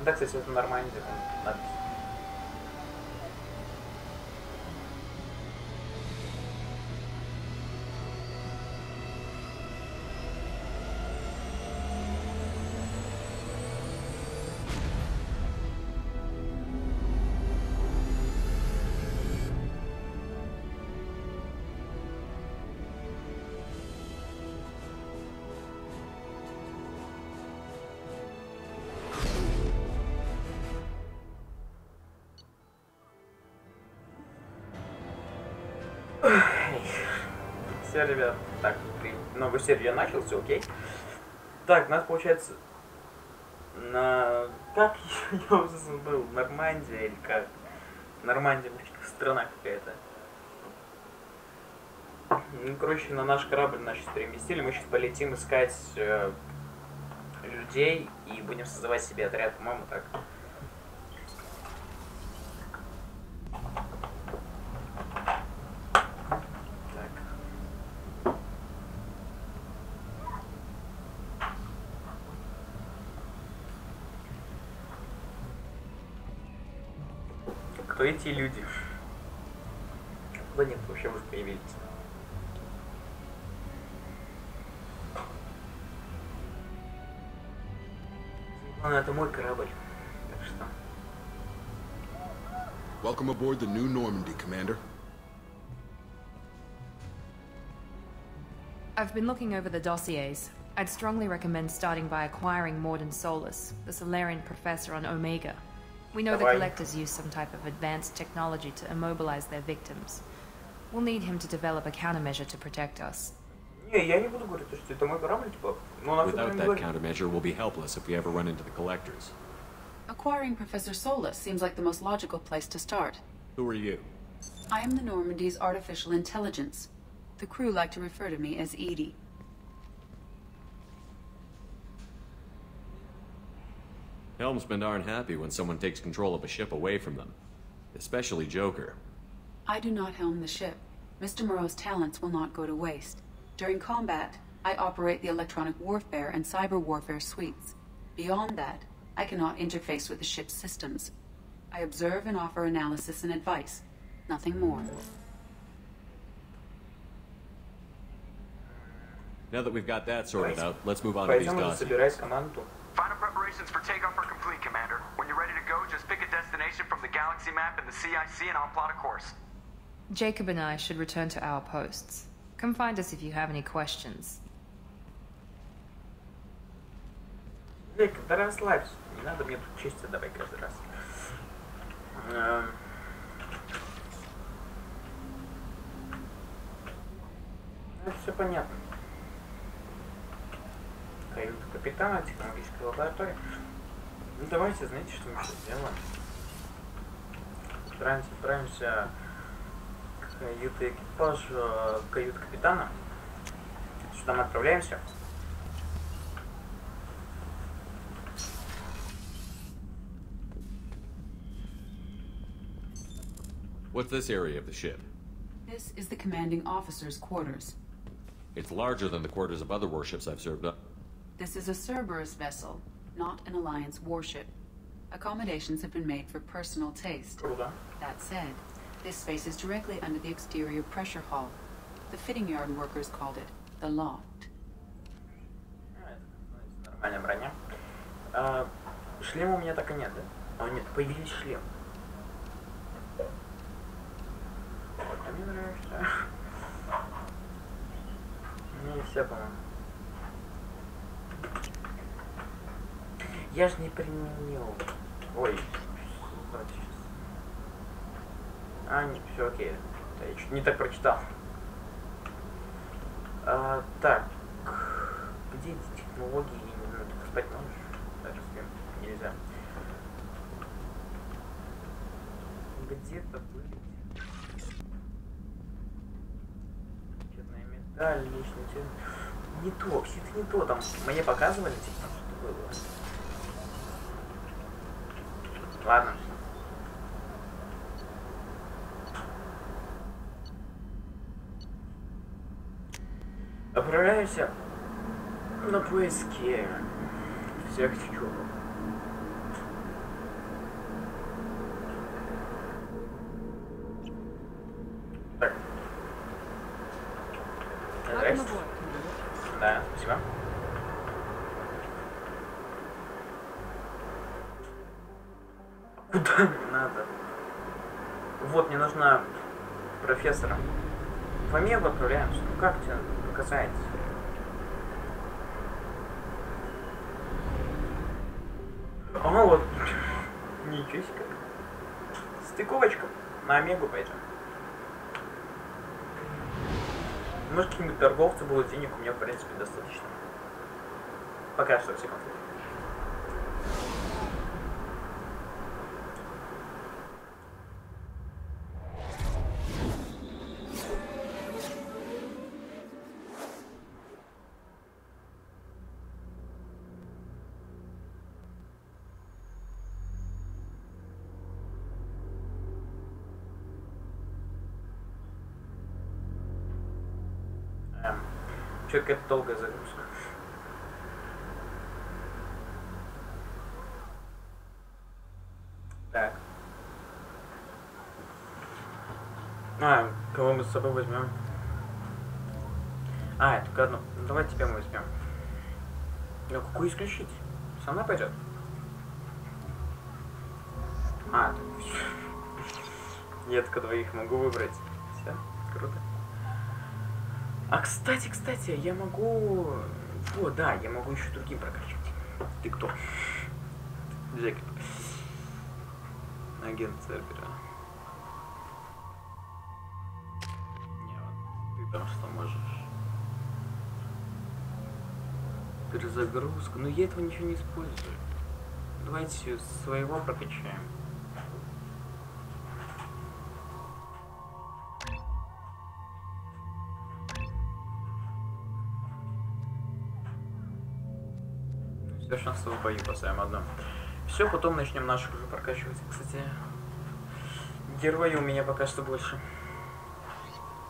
Да, кстати, это нормально. Надпись. Все, ребят, так, новую серию я начал, все окей. Так, у нас получается на... Как я уже забыл, Нормандия или как? Нормандия, страна какая-то. Ну, короче, на наш корабль наши переместили, мы сейчас полетим искать людей и будем создавать себе отряд, по-моему, так. Кто эти люди? Да нет, вообще уже появились. Главное, это мой корабль. Так что... Welcome aboard the new Normandy, Commander. I've been looking over the dossiers. I'd strongly recommend starting by acquiring Morden Solus, the Solarian professor on Omega. We know the collectors use some type of advanced technology to immobilize their victims. We'll need him to develop a countermeasure to protect us. Without that countermeasure, we'll be helpless if we ever run into the collectors. Acquiring Professor Solus seems like the most logical place to start. Who are you? I am the Normandy's artificial intelligence. The crew like to refer to me as Edie. Helmsmen aren't happy when someone takes control of a ship away from them. Especially Joker. I do not helm the ship. Mr. Moreau's talents will not go to waste. During combat, I operate the electronic warfare and cyber warfare suites. Beyond that, I cannot interface with the ship's systems. I observe and offer analysis and advice. Nothing more. Now that we've got that sorted out, let's move on to these dossiers. Final preparations for takeoff are complete, Commander. When you're ready to go, just pick a destination from the galaxy map and the CIC and I'll plot a course. Jacob and I should return to our posts. Come find us if you have any questions. Джейкоб, да расслабься. Не надо мне тут честь давай каждый раз. Это все понятно. Каюта капитана, технологическая лаборатория. Ну давайте, знаете, что мы сейчас сделаем? Отправимся к каюте экипажа, каюта капитана. Сюда мы отправляемся. What's this area of the ship? This is the commanding officer's quarters. It's larger than the quarters of other warships I've served up. This is a Cerberus vessel, not an Alliance warship. Accommodations have been made for personal taste. That said, this space is directly under the exterior pressure hull. The fitting yard workers called it the loft. Нормальная броня. Шлема у меня так и нет, да? А нет, появились шлем. Вот, а мне нравится. Мне все, по-моему. Я же не применил. Ой, давайте сейчас. А, нет, все окей. Я чуть не так прочитал. Так. Где эти технологии? Ты спать можешь? Даже с нельзя. Где-то были. Черная медаль, личный термин. Не то, все это не то. Там мне показывали, типа, что было. Ладно. Отправляемся на поиски всех чудов. Куда мне надо? Вот, мне нужна профессора. В Омегу отправляемся. Ну как тебе показать? А вот. Ничего себе. Стыковочка. На Омегу пойдем. Может, какие-нибудь торговцы будут, денег у меня, в принципе, достаточно. Пока что, во всяком случае. Чё, какая-то долгая загрузка. Так. Кого мы с собой возьмем? Только одну. Давай тебя мы возьмем. Ну, какую исключить? Со мной пойдет? Я только двоих могу выбрать. Все, круто. Кстати, я могу... Вот, да, я могу еще другим прокачивать. Ты кто? Джек. Агент Цербера. Не, вот ты там что можешь? Перезагрузка. Но я этого ничего не использую. Давайте своего прокачаем. Совершенство в бою поставим одно. Все, потом начнем наших уже прокачивать. Кстати, герои у меня пока что больше.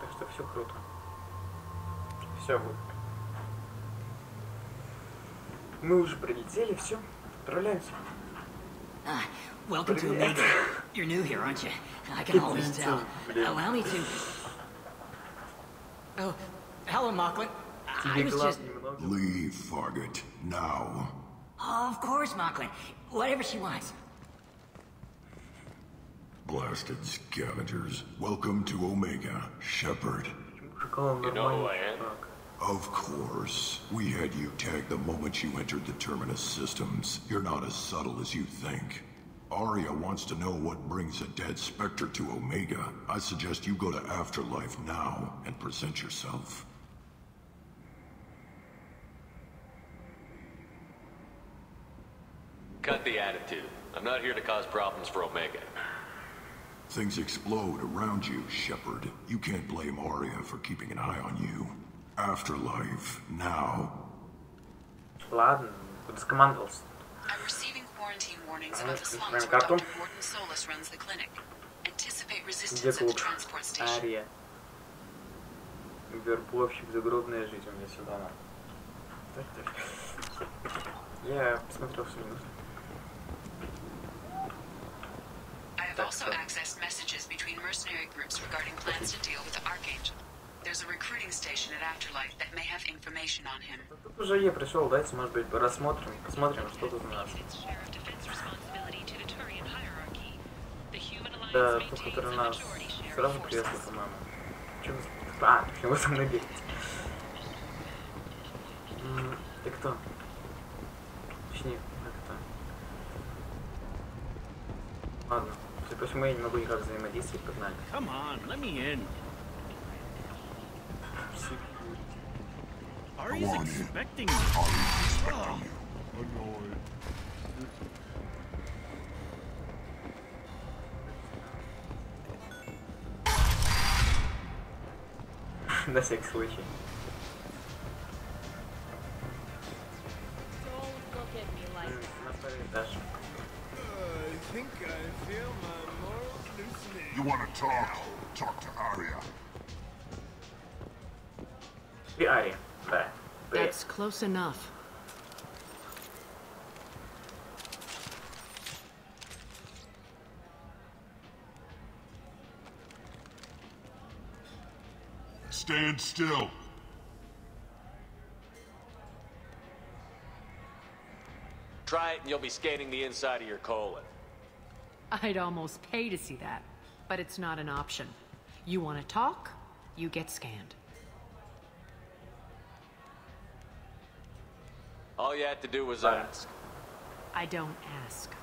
Так что все круто. Все будет. Мы уже прилетели, все, отправляемся. Welcome to Omega. You're new here, aren't you? I can always tell. Allow me to... Oh, hello, Mocklin. I was just... Leave, Fargate, now. Of course, Mocklin. Whatever she wants. Blasted scavengers. Welcome to Omega, Shepard. You know who I am? Of course. We had you tagged the moment you entered the Terminus systems. You're not as subtle as you think. Arya wants to know what brings a dead Spectre to Omega. I suggest you go to Afterlife now and present yourself. Cut the attitude. I'm not here to cause problems for Omega. Things explode around you, Shepard. You can't blame Arya for keeping an eye on you. Afterlife, now. Ладно, скомандовался. I'm receiving quarantine warnings about the slums where Dr. Morton Solus runs the clinic. Anticipate resistance at the transport station. Ария. Вербовщик, загробная жизнь у меня сюда надо. Так. Я посмотрел все минуты. I have also accessed messages between mercenary groups regarding plans to deal with the Archangel. There's a recruiting station at Afterlife that may have information on him. Тут уже я пришел, дайте, может быть, посмотрим, что тут у нас. Да, тот, который нас сразу приветствует, по-моему. Почему вы со мной бегаете? Ты кто? Точнее, как это? Ладно, почему я не могу никак взаимодействовать, погнали. Come on, let me in. Ari's expecting you. На всякий случай. You want to talk? Talk to Arya. И Ария, да. That's close enough. Stand still. Try it and you'll be scanning the inside of your colon. I'd almost pay to see that, but it's not an option. You want to talk, you get scanned. All you had to do was ask. I don't ask.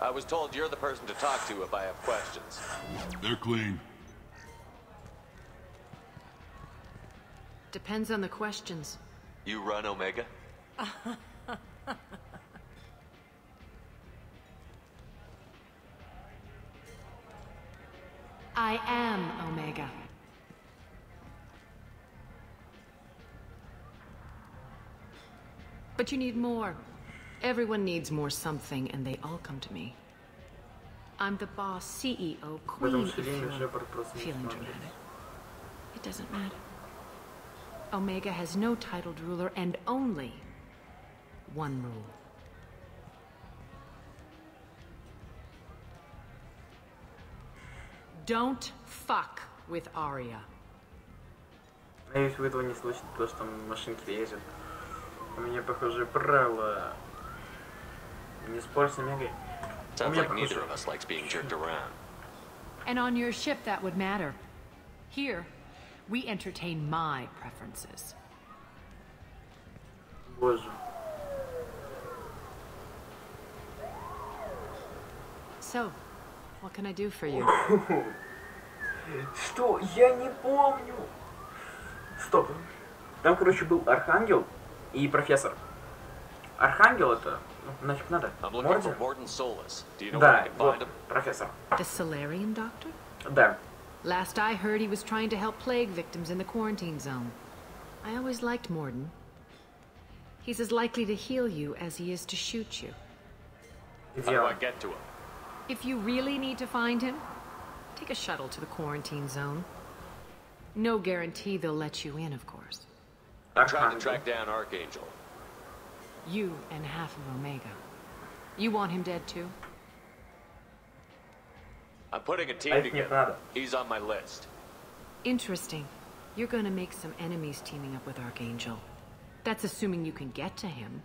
I was told you're the person to talk to if I have questions. They're clean. Depends on the questions. You run Omega? I am Omega. But you need more. Everyone needs more something, and they all come to me. I'm the boss, CEO, queen, if you're feeling dramatic. It doesn't matter. Omega has no titled ruler and only one rule. Don't fuck with Arya. Надеюсь, вы этого не слышите, потому что там машинки ездят. У меня похожие правила. Не спорь с Омегой. Sounds like neither of us likes being jerked around. And on your ship, that would matter. Here, we entertain my preferences. Боже. So, what can I do for you? Что? Я не помню. Стоп. Там, короче, был Архангел и профессор. Архангел это... Ну, нафиг надо. Да, вот, профессор. The Solarian doctor? Да. Last I heard, he was trying to help plague victims in the quarantine zone. I always liked Morden. He's as likely to heal you as he is to shoot you. How do I get to him? If you really need to find him, take a shuttle to the quarantine zone. No guarantee they'll let you in, of course. I'm trying to track down Archangel. You and half of Omega. You want him dead too? I'm putting a team together. He's on my list. Interesting. You're gonna make some enemies teaming up with Archangel. That's assuming you can get to him.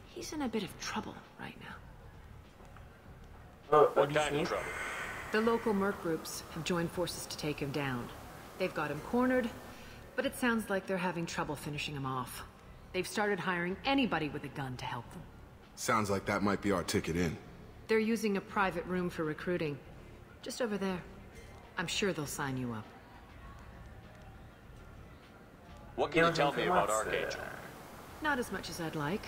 He's in a bit of trouble right now. What kind of trouble? The local merc groups have joined forces to take him down. They've got him cornered, but it sounds like they're having trouble finishing him off. They've started hiring anybody with a gun to help them. Sounds like that might be our ticket in. They're using a private room for recruiting. Just over there. I'm sure they'll sign you up. What can you tell me about Archangel? Not as much as I'd like.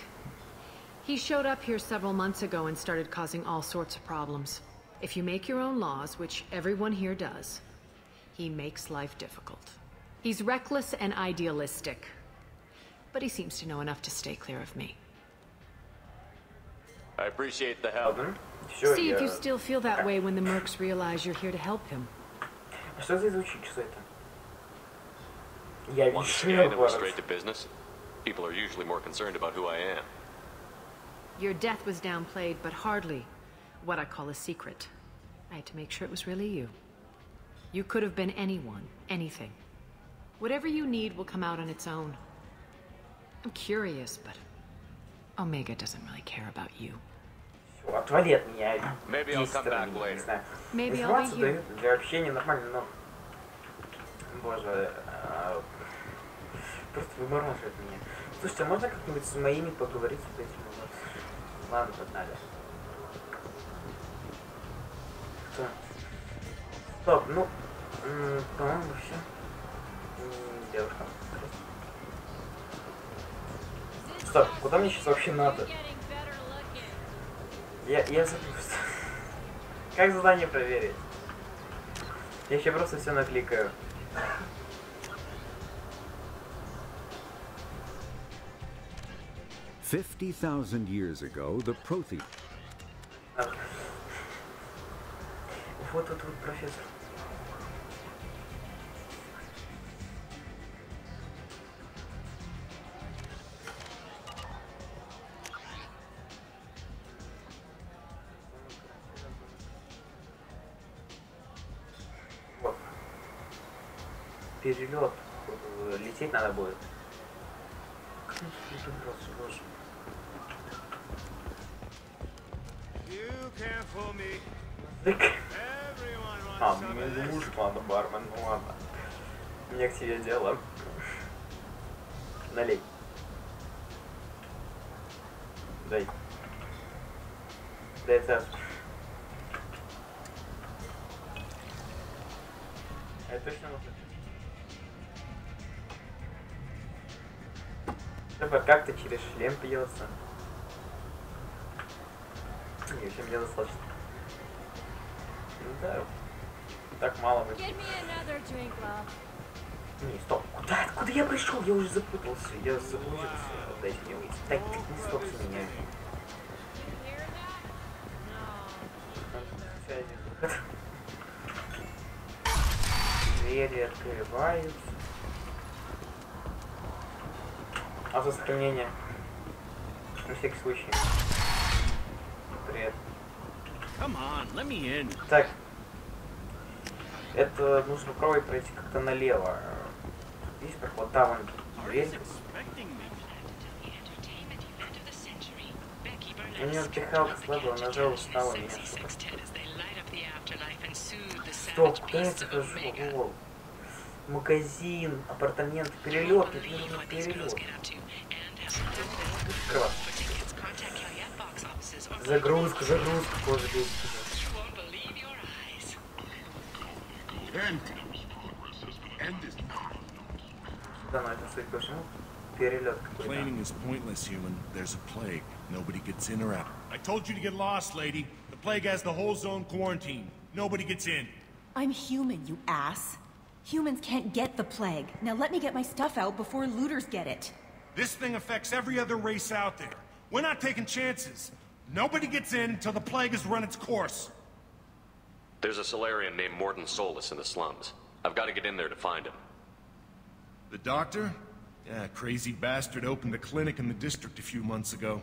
He showed up here several months ago and started causing all sorts of problems. If you make your own laws, which everyone here does, he makes life difficult. He's reckless and idealistic. But he seems to know enough to stay clear of me. I appreciate the help. See if you still feel that way when the mercs realize you're here to help him. Что за звучит? Что это? Once scared and we're straight to business. People are usually more concerned about who I am. Your death was downplayed, but hardly what I call a secret. I had to make sure it was really you. You could have been anyone, anything. Whatever you need will come out on its own. I'm curious, but Omega doesn't really care about you. Отвали от меня. Maybe I'll come back later. Maybe I'll be here. Для общения нормально, но... Боже... Просто вымораживает меня. Слушайте, а можно как-нибудь с моими поговорить с этим? Ладно, погнали. Что? Стоп, ну... По-моему, все. Девушка. Стоп, куда мне сейчас вообще надо? Я запустил. Как задание проверить? Я еще просто все накликаю. $50,000 years ago, the Protheans. Вот тут вот профессор. Вот. Перелет. Лететь надо будет. А, мне муж, ладно, бармен, ну ладно. Мне к тебе дело. Налей. Дай. Дай царь. Это точно вот это. Как-то через шлем пьется. Не, вообще мне достаточно. Ну да. Так мало выпить. Не, стоп. Куда я пришел? Я уже запутался. Я заблудился. Дайте мне выйти. Так, ты не стоп с меня. Двери открываются. А за сохранение? На всякий случай. Привет. Так. Это нужно попробовать пройти как-то налево. Здесь проход, да, вон дверь. У нее пихалка слабая, нажал, устала меня. Стоп, куда я захожу? Воу. Магазин, апартамент, перелет, перелет. Загрузка, тоже без. Да, ну это, судя по всему, перелет какой-то. Complaining is pointless, human. There's a plague. Nobody gets in or out. I told you to get lost, lady. The plague has the whole zone quarantined. Nobody gets in. I'm human, you ass. Humans can't get the plague. Now let me get my stuff out before looters get it. This thing affects every other race out there. We're not taking chances. Nobody gets in until the plague has run its course. There's a Solarian named Morton Solus in the slums. I've got to get in there to find him. The doctor? Yeah, crazy bastard opened a clinic in the district a few months ago.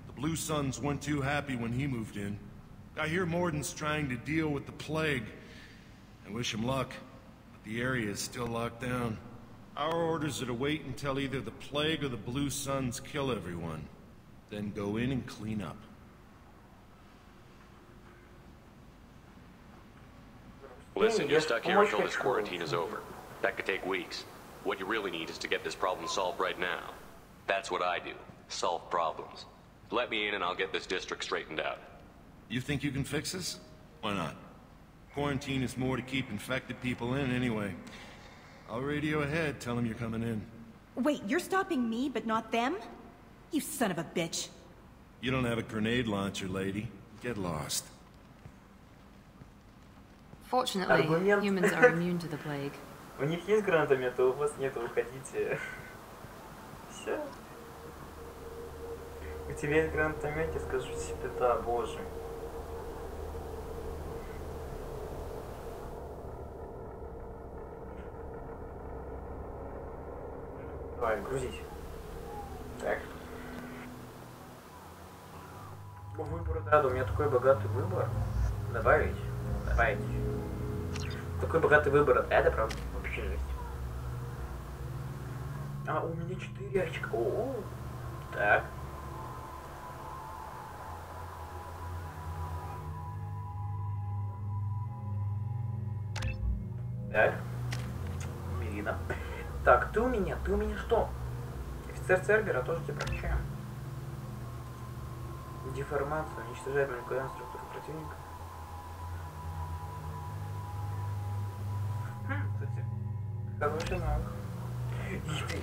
The Blue Suns weren't too happy when he moved in. I hear Morton's trying to deal with the plague. I wish him luck, but the area is still locked down. Our orders are to wait until either the plague or the Blue Suns kill everyone. Then go in and clean up. Listen, you're stuck here until this quarantine is over. That could take weeks. What you really need is to get this problem solved right now. That's what I do. Solve problems. Let me in and I'll get this district straightened out. You think you can fix this? Why not? Quarantine is more to keep infected people in anyway. I'll radio ahead, tell them you're coming in. Wait, you're stopping me, but not them? You son of a bitch. You don't have a grenade launcher, lady. Get lost. Fortunately, humans are immune to the plague. У них есть гранатомет, а у вас нет, уходите. Все. У тебя есть гранатомет, я скажу себе, да, боже. Давай, грузись. Так. Выбор, да, у меня такой богатый выбор. Добавить? Добавить. Такой богатый выбор. Это правда вообще жесть. А, у меня 4 очка. О-о-о. Так. Так. Мирина. Так, ты у меня что? Офицер Цербера, тоже тебе прощаем. Деформация уничтожает молекулярную структуру противника. Кстати, хороший навык.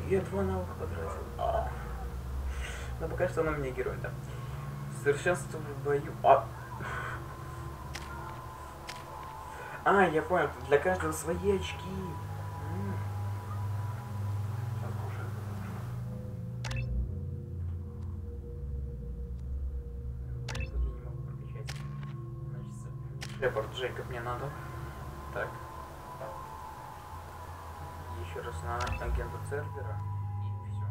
Я 2 навыка потратил. Но пока что она у меня герой, да. Совершенство в бою. Я понял, для каждого свои очки. Репорт Джейкоб мне надо. Так. Еще раз на агента Цербера. И все.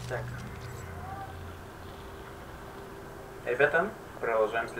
Так. Ребята, продолжаем следующий.